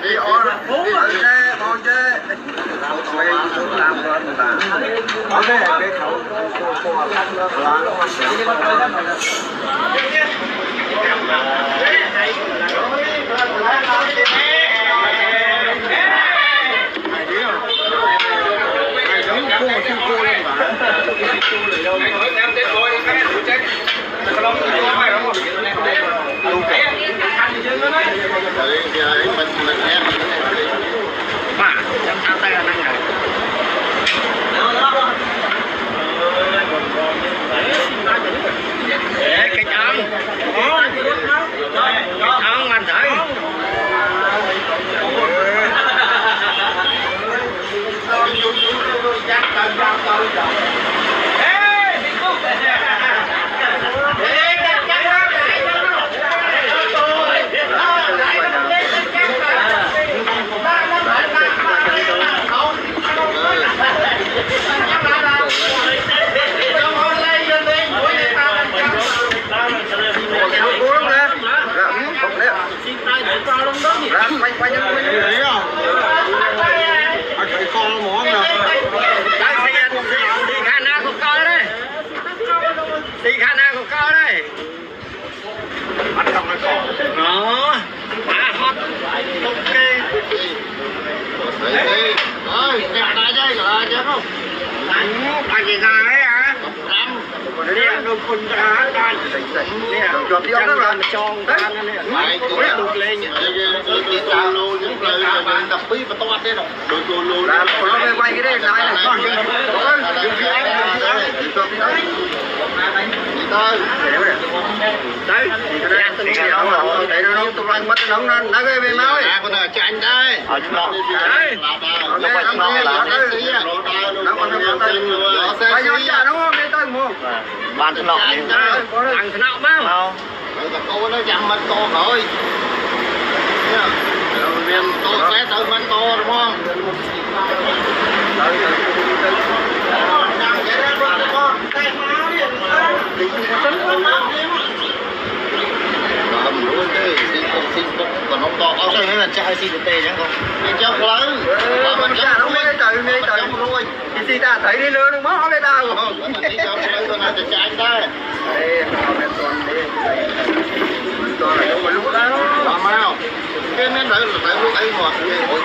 đi on xe bon xe làm hơn ta ok cái khẩu bạn thằng nọ thằng nọ mau cô nó chăm mất cô rồi miền tôi sẽ tự mất cô đúng không còn không to có cái là trai xin tê chẳng không cho lớn mình cha nó mới tự luôn thì ta thấy đi lừa nó mất lấy tao rồi đi cho lớn con này trai ta đây con này đúng lúc đó làm sao cái mấy đứa là tại lúc ấy mà cô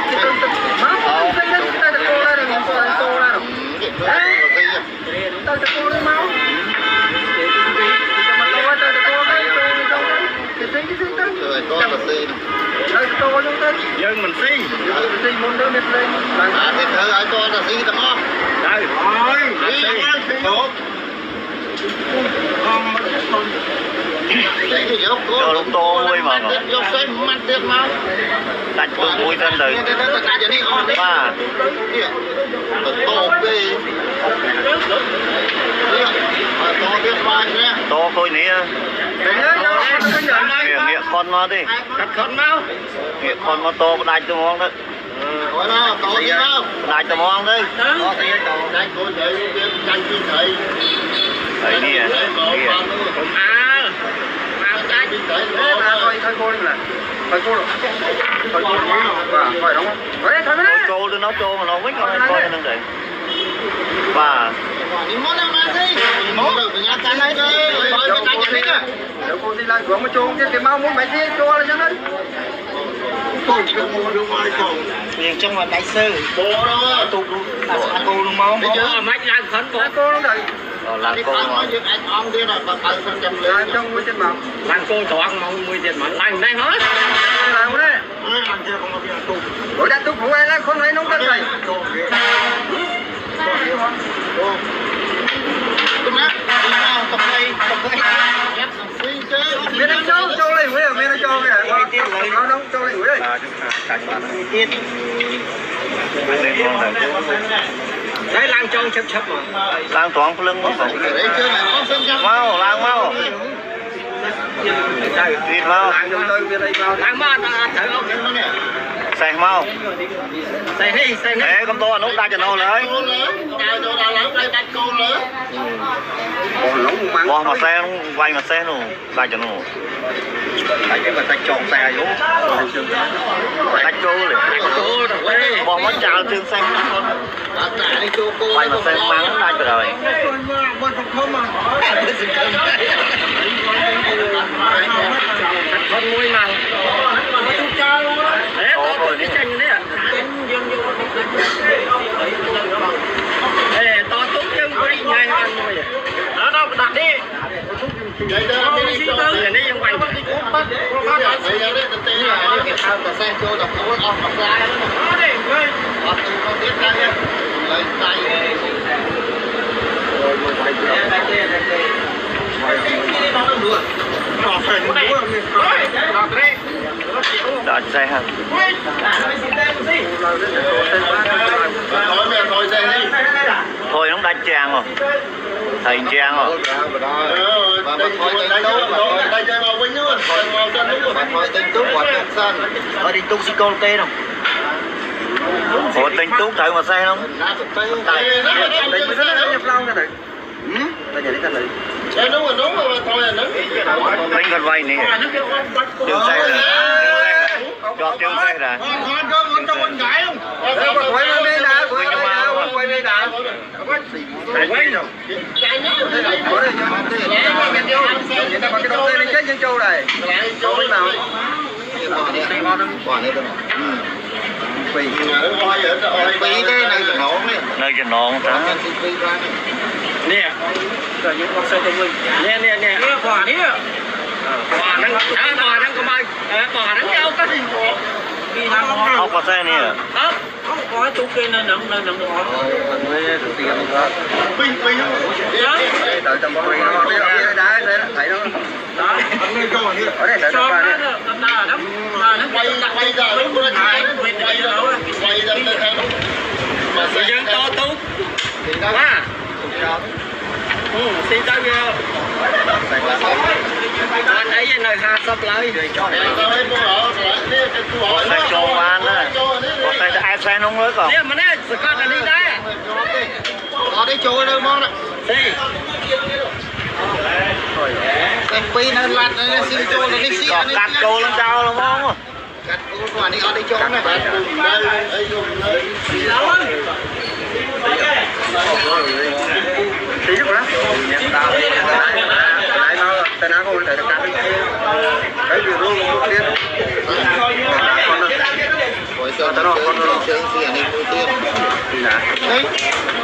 đây là cô đây tao cho cô lấy máu rồi con là xin đây tôi chúng ta dân mình xin muốn đứa biết lên biết thử ai con là xin tao không đây thôi tốt con đấy thì dốc cô lúc to nuôi mà dốc cái mặt tiền máu đặt cô nuôi thân đời ba to cái to biết mai nhé to thôi nè nghĩa con mà đi cắt con máu nghĩa con mà to đại từ mong đấy thôi nào to gì đâu đại từ mong đấy to thì đại cô để tranh chuyên thầy thầy đi à thôi cô đi là thôi cô thôi cô phải đúng không đấy thôi đấy cô nó trô mà nó quýt con coi nó để và món nào mà đi món được nhà cái này đi rồi cái này đi nếu cô đi lại xuống mà trôn cái máu muốn mày đi cho là cho nó tôi chưa mua được ai còn liền trong là đại sư bố đó tụt cô luôn máu bố mấy lần khẩn bố cô nó đây làm cô nói chuyện anh ông kia là bằng 100 liền trong mươi tiền mặt làm cô cho ăn mong 10 tiền mặt làm đây hết làm đấy làm kia không có tiền tụt rồi đặt tụt phụ ai là không lấy nông dân này miền Nam châu lấy huế miền Nam châu kìa nó nóng châu lấy huế đây đấy lang châu chấp chấp mà lang thoáng lưng nó mau lang mau đi mau lang mau ta thử không xài mau xài đi ê con to nó ta cho nó lấy con mà xe nó quay mà xe nó ta cho nó tại cái mà ta tròn xe vô ta trâu liền bao chương xanh quay mà xem mắng lại rồi con mũi măng đấy tôi đi chanh đấy ạ to tốt chứ quay ngay ăn thôi đó đâu đặt đi vậy đó đi tư này đi quay đợt xe hả thôi nó đánh trang rồi thành trang rồi ở đi tung xí con tê không ủa tính túc thử mà xe không tính rất là nhập lâu ra thử ta nhảy đi ta thử đúng rồi thôi là tính con vay nè tiêu xe rồi cho tiêu xe rồi con gái không quay lên đây nè quay đây nè quay đâu người ta bằng cái đầu tiên chết nhân châu này châu lúc nào vì cái này là nón đấy nơi cho nón đó nè rồi những con xe thông minh nè quả đi quả đang có mai quả đang cao cái gì không có xe nè không có chỗ kia nó nặng nó mình mới được tiền đó pin đợi tầm bao nhiêu nó đá thấy nó đó ở đây đợi tầm bao nhiêu nó quay ra lúc nó quay ra người dân to tú quá xin tới giờ anh ấy nơi hà sắp lại xe cho ăn đó có xe ai xe nông nữa còn mà nè sự con là đi đây ở đây trôi đâu mong này đi em pin nó lặt nó xin trôi là đi xí cắt cô lên sao luôn không cắt cô còn đi ở đây trôi này tí chút đó tao lại nó tên áo con để được cắt cái việc luôn tiên con nó con chơi gì anh em tiên đấy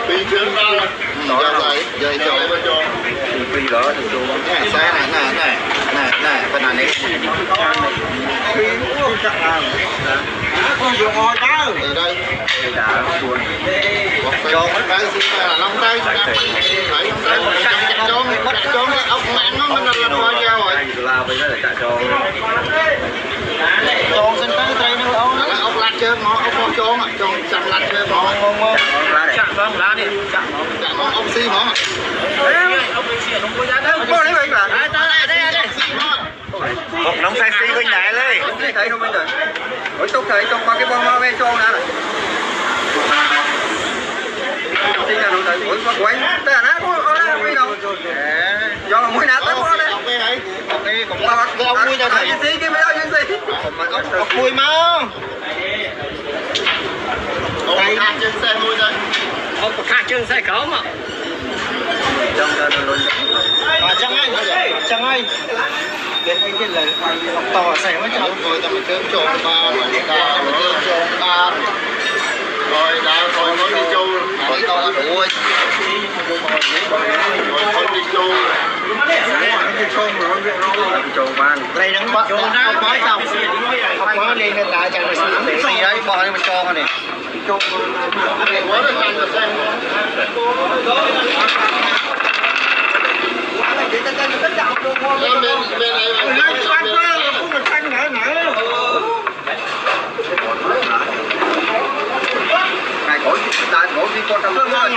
pin chơi ra đó rồi chơi cho pin đó thì chú này xe này cái này đấy pin cũng chặt à con vừa ngồi đó ở đây đã buồn cho cái gì là long tay cho cái ốc mặn nó mình là qua ra rồi là bây giờ là trả cho xin tới đây nó ốc lát chơi nó ốc con trốn à cho chặt lát chơi nó chặt vâng lá đi chặt nó ốc xi nó ốc xi không có giá đâu có đấy vậy cả đây một nóng xe xi bên này đấy thấy không bây giờ ở trong thấy trong qua cái bông hoa bên trong đã xin chào đồng thời quay tên á có lá quy đâu do mũi nát tới có đấy cũng bao cái ốc quy cho thầy gì cái mấy ốc gì ốc quy máu đây chân xe mũi đây không có khai chân xe có mà trong luôn chẳng ai đến cái lời to xảy mới chọn rồi ta mình chơi trộn ba mà đi đào mình chơi trộn ba rồi đã thôi nói đi châu nói to là đủ rồi thôi đi châu châu ban đây nó bắt châu nó bói xong không có đi nên lại chẳng là gì đấy bò đi mà cho mà này châu quá là căng rồi xem tại mỗi khi con trong nó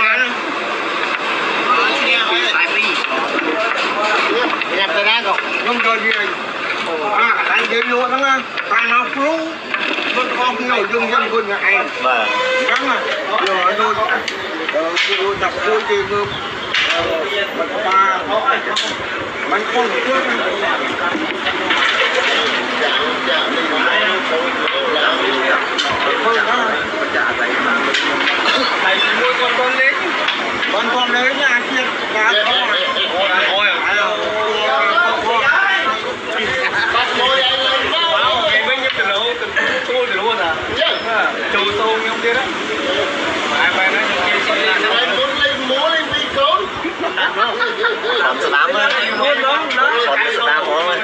đẹp tới đó rồi không cho gì anh chơi luôn đó ta nó phú con nhiều dương dân quân nhà em đúng rồi rồi thôi tôi tập vui thì mình ba mình không được thôi đó trả lại Châu Tô không kia đó. Ai phải nói những cái gì là Ai muốn lên múa lên đi cốn. Còn sự đám thôi. Còn sự đám thôi.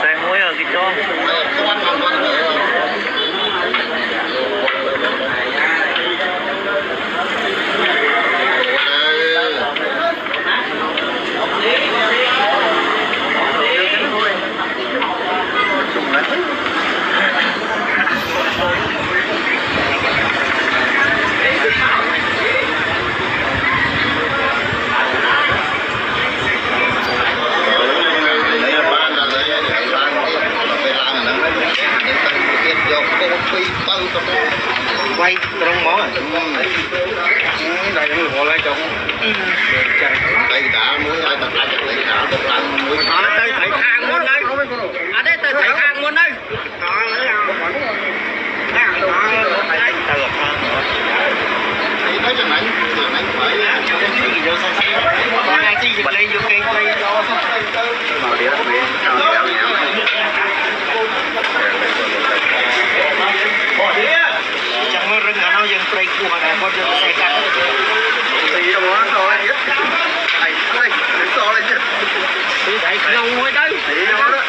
Saya muối ở cái chỗ. Quay trong món à? Đây cũng được lấy trong. Đây đã muốn ai tập lại chặt lấy đã tập lại muốn. Đây thấy hàng luôn đây. À đây thấy hàng luôn đây. Thì nói cho nãy phải gì vô xong xíu. Hai gì mà lấy vô cây quay cho. Mà đi đó đi. Chẳng có rừng ở đâu dân play của mà có dân xe cắt. Thì đâu có rồi. Thầy ơi, đừng to lên chứ. Thì thầy lâu ngồi đây. Thì đâu đó.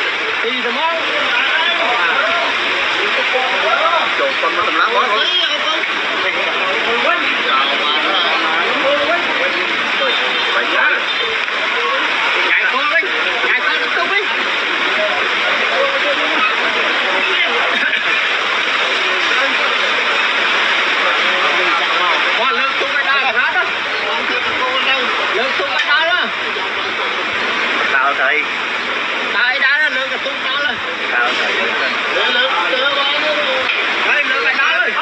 Thì tầm món. Chột con mà tầm lá quá thôi. Phải nhá. Chạy con đi. Chạy con tiếp tục đi. Qua lưng tung cái đá rát đó. Lưng tung cái đá đó. Sao thầy? Tại đá nó lưng cái tung đá lên. Sao thầy? Đây lưng cái đá lên.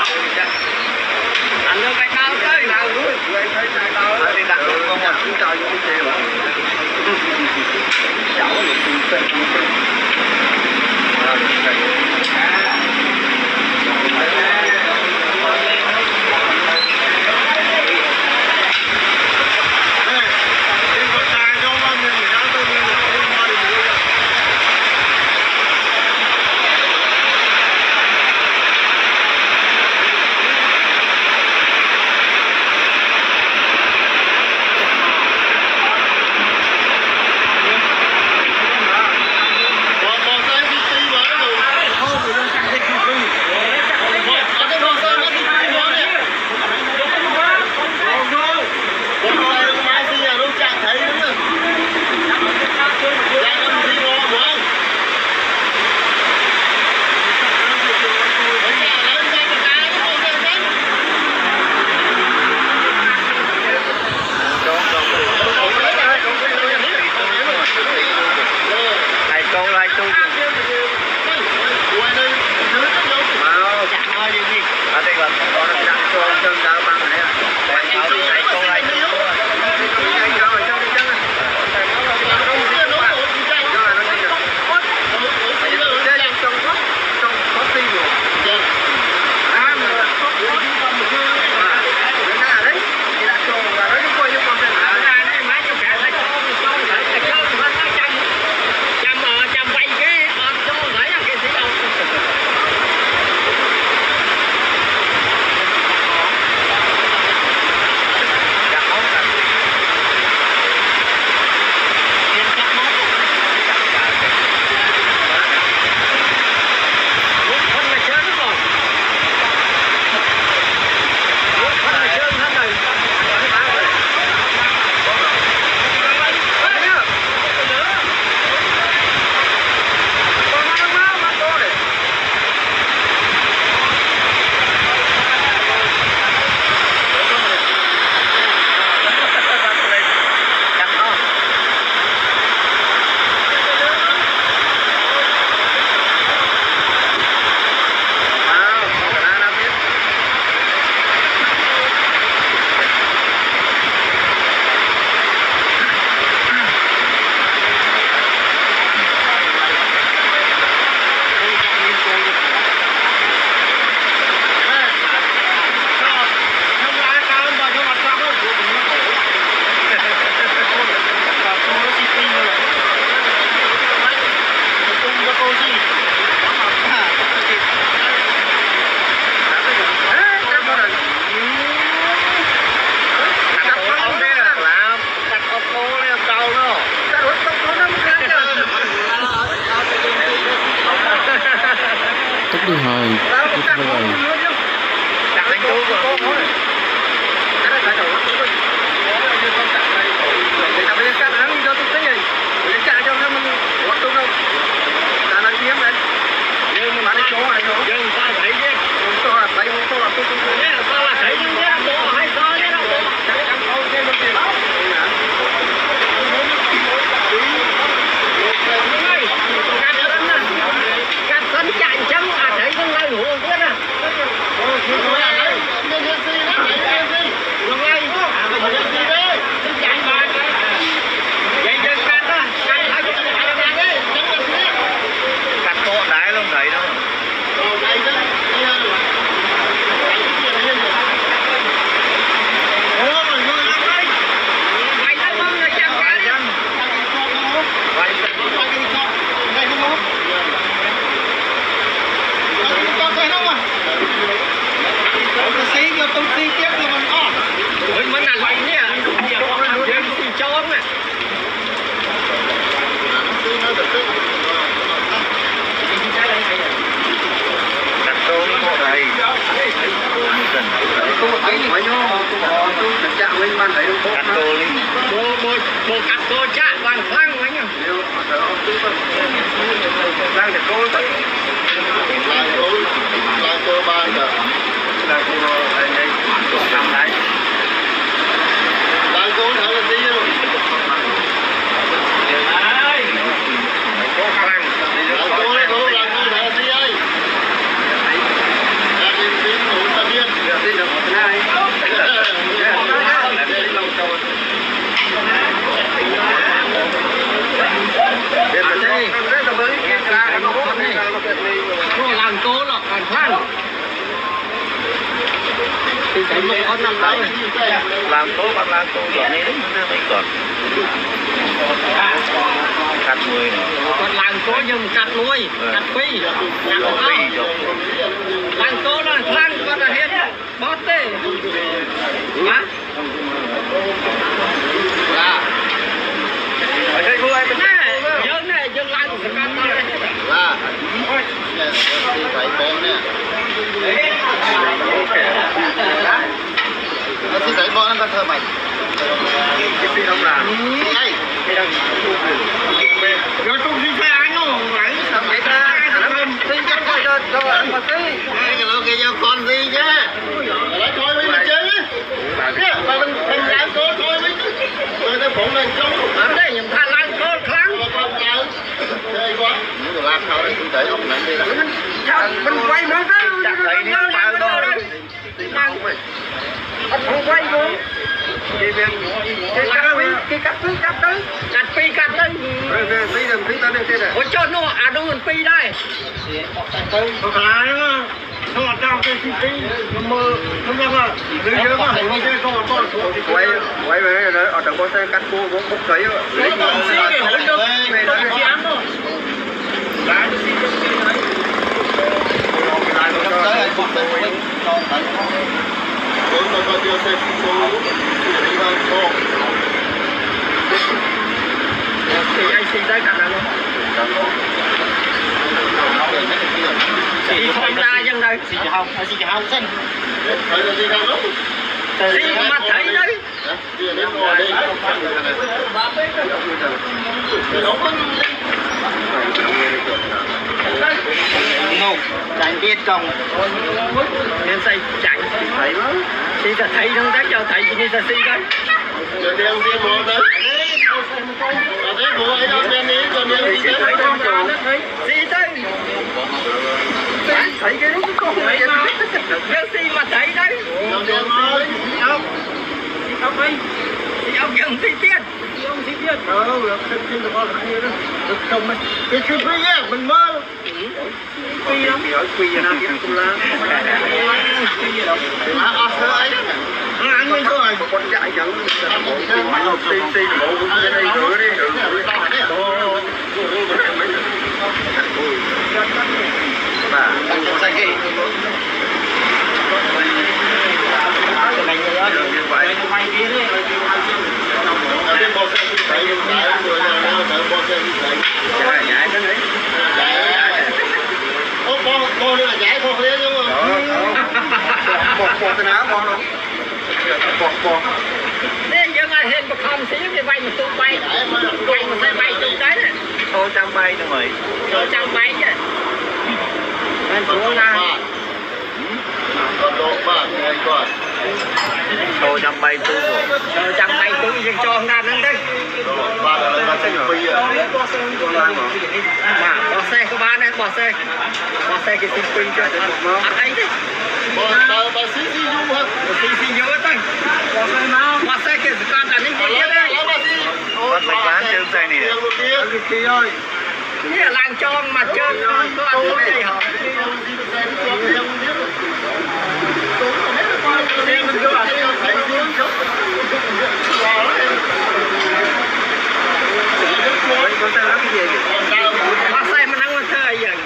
đặt lên chú rồi làm tốt ăn làm tốt giờ này đấy mấy còn cắt nuôi còn làm tốt nhưng cắt nuôi cắt phi làm tốt là lăn còn là hết bót đấy hả ở đây vui bên này dương này dương lăn sẽ cắt là phải con nè nó chỉ thấy con nó thơ mày cái phi đông là đây phi đông nó không đi xe anh không phải vậy ta nó không đi chắc cho anh mà tí cái lô kia cho con đi chứ lấy thôi với mình chơi mà mình làm cô thôi với tôi đã phụng lên chung ở đây nhầm tha lan cô kháng chơi quá những người làm sao đây tôi để ông nặng đi là mình quay nữa đó chắc thấy đi bao đâu đấy anh không quay luôn cái cắt phi cắt đấy phi ta đây thế ôi cho nó à đâu còn phi đây không phải nó trong cái phi nó mơ không đâu à nếu nhớ mà không chơi con quay về đấy ở đâu có xe cắt cô cũng không thấy lấy con xí để hỗ trợ về đó chém thôi lại xí đấy lại nó tới anh cũng tới tôi có tiêu xe số đi vào cô thì anh xin tới cả nó thì thôi ra dân đây xì hồng xanh thấy là gì đâu xì mà thấy đấy một chạy tiết công nên xây chạy thấy đó thì ta thấy không đấy cho thấy như ta xì đấy rồi đeo đi bộ đấy thấy bộ ấy đâu đeo đi cho đeo đi thấy không xì đấy thấy cái lúc con này đeo xì mà thấy đấy ông ấy thì ông dừng xì tiết ông xì tiết xin được con là được không ấy cái chuyện phi á mình mơ phi lắm phi là nó cũng là anh mới thôi một con chạy chẳng xì bộ cũng cái này rửa đi mà sai cái này như vậy may kia đấy cái bộ xe đi chạy người nào sợ bộ xe đi chạy chạy cái đấy ô con nữa là chạy con thế bỏ tên áo bỏ đâu bỏ nên giờ ngay hiện một không xíu thì bay một tụ bay một xe bay tụ đấy này thôi trăm bay thôi mày rồi trăm bay chứ anh xuống ra còn độ ba ngày còn thôi trăm bay tu rồi trăm bay tụ riêng cho ông ra nữa đấy ba là thành phi à mà bỏ xe của ba này bỏ xe cái tinh pin cho ăn ấy đấy bà xí xí du hả xí vô đấy bỏ xe cái con là những cái đấy bắt mày bán chơi xe này như là làng tròn mà chơi có ăn cái gì hả bắt xe mà ăn chơi vậy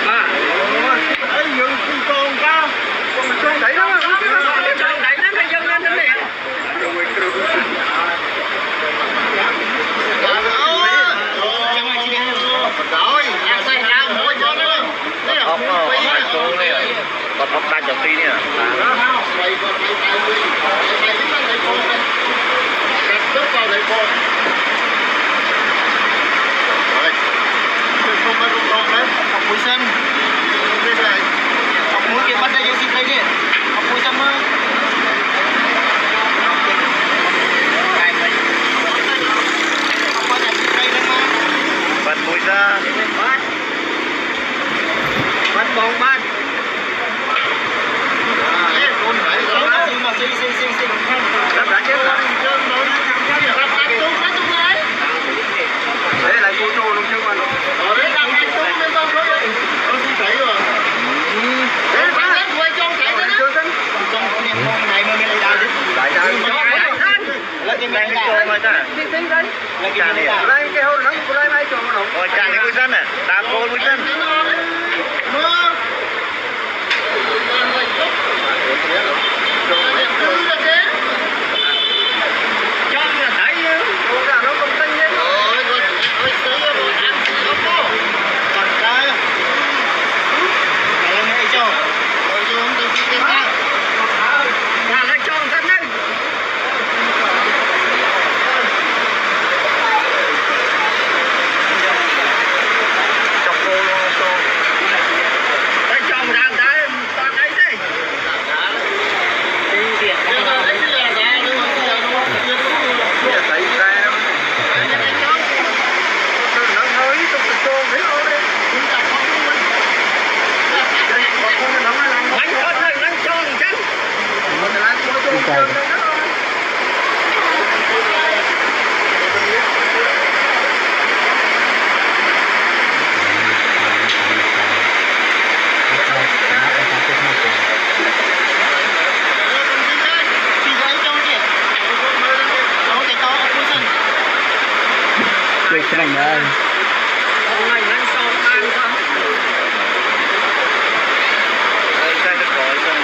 ba ấy dừng con cao con đẩy đó tròn đẩy nó hay dân lên đến này Còn đang chọc phi nè. học mũi xanh học mũi kia bắt đây vô xin đây đi học mũi xanh mà Bắt mũi ra. bắt bóng bắt Đấy là cô trô luôn chứ con. Ôi chàng cái mũi dân nè, đạp cô mũi dân. cho là thấy nó không tinh đấy là lấy cho thân đấy Chọc cô luôn cô. lấy cho một đàn đá toàn ấy đấy Thấy ra đâu. Nó hơi trong cái trôn thế thôi đấy. bánh con ơi bánh cho một chân Được cái này ơi. ông này bánh cho ăn không Đây xe được gọi rồi.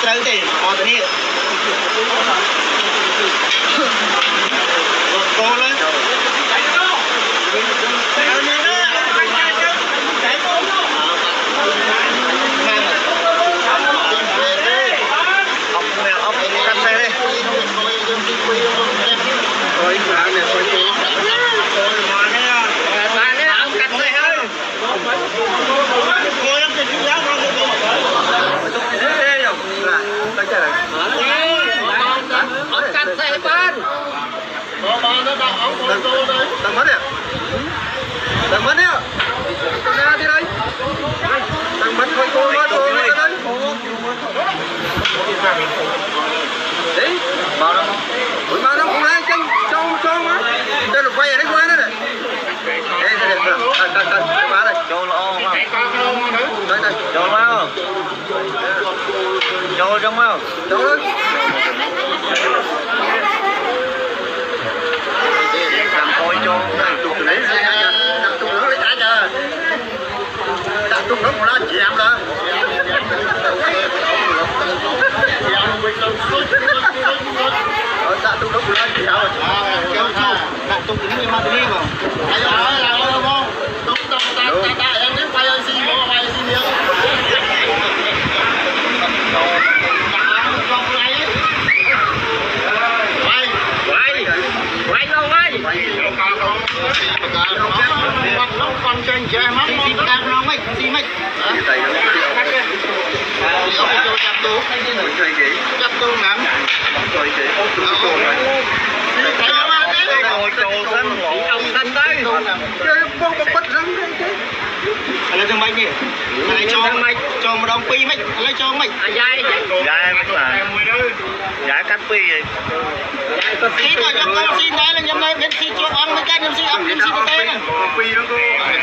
Trời thì họ tự nhiên cô lên Tầng mất nè. Tầng mất nè. Tầng ra đi đây. Tầng mất thôi cô mất rồi đây. Đấy. Bao đâu? Ủa bao đâu cũng lấy chân cho má. Cho nó quay ở đấy quay nữa này. Đây đây đây. Cho má đây. Cho lo không? Đây đây. Cho má không? Cho trong má không? Cho luôn. Làm thôi cho tụt lấy ra tụt nó lấy trả chưa đặt tụt nó một lá chèm đó đặt tụt nó một lá chèm kéo sau đặt tụt những người ma túy vào ai ơi làm ơn không tụt tụt ta em đến quay ơi xin mua quay xin miếng con trên chơi mắt xin cam nó mấy xin mấy chặt tu nắm ngồi sân ông sân đấy chơi con bật răng lấy cho mấy nhỉ lấy cho một đồng pi mấy lấy cho mấy dai mấy là giá cắt pi vậy xin rồi cho con xin đấy là nhầm đây bên xin cho ông mấy cái nhầm xin ông nhầm xin cái này pi đó cô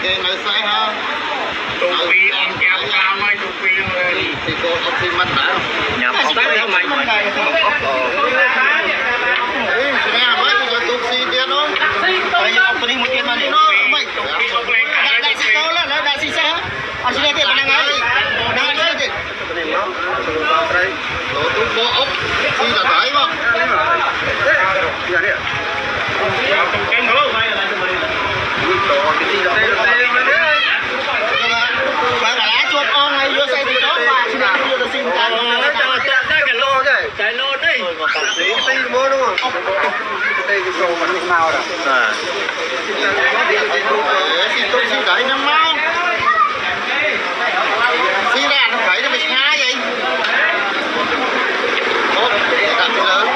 tên nói sai ha tụ pi em kéo cao nói tụ pi thì cô ông xin mất đã nhầm ông tới đâu mày nè mới cho tụ xin tiền không bây giờ ông tôi đi một tiền mà đi nó mày đại sĩ câu là đại sĩ xe ông xin tiền bằng ngày đang xin tiền tổ tụ bộ ốc xin là phải không bạn cả lá chuột on này vô xe thì chó và xin là vô xin cái lô đấy cái lô đấy xin mua đúng không đây cái sổ mà lúc nào rồi xin tôi xin đấy năm mau xin ra nó phải nó bị hai vậy tốt đặt cái lớn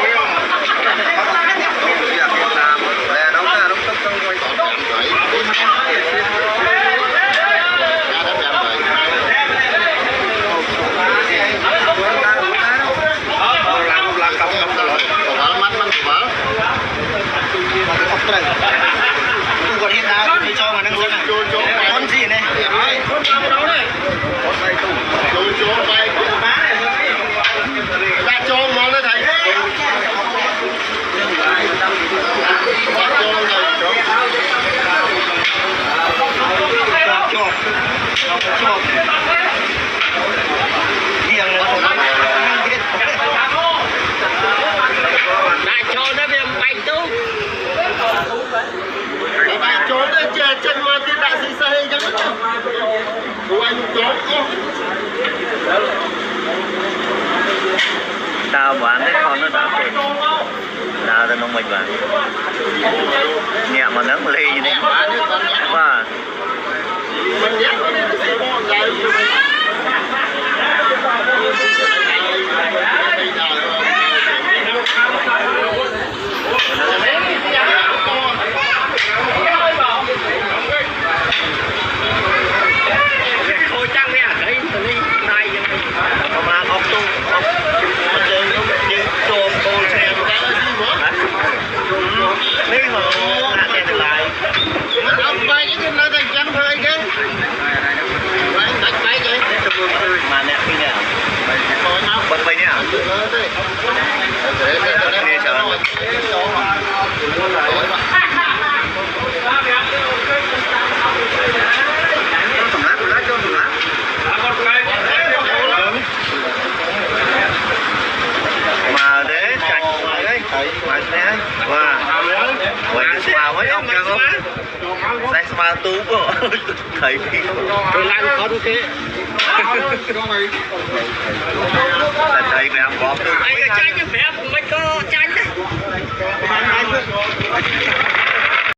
còn hiện tại thì cho mà nâng dân này con gì này ra cho món đấy thầy đã cho nó về bay tu bà trốn ở chân mà tiên đại sĩ xây cho nó của anh trốn tao bán cái con nó đã tiền tao ra nông mình bán nhẹ mà nắng ly như thế và mình nhắc nó đi nó sẽ bỏ lại thôi trang này cái này mà học tu tôm cô xe đi mà ăn lại ông quay những cái nơi thành chân thôi cái quay đánh tay cái mà nè bây giờ bật bay nha nghe sợ mà để chặt đấy mà thế và vậy thì mà mấy ông chân không sai mà tú có thấy thì làm con thế thầy mẹ có tôi cái tranh với mẹ mấy có tranh đấy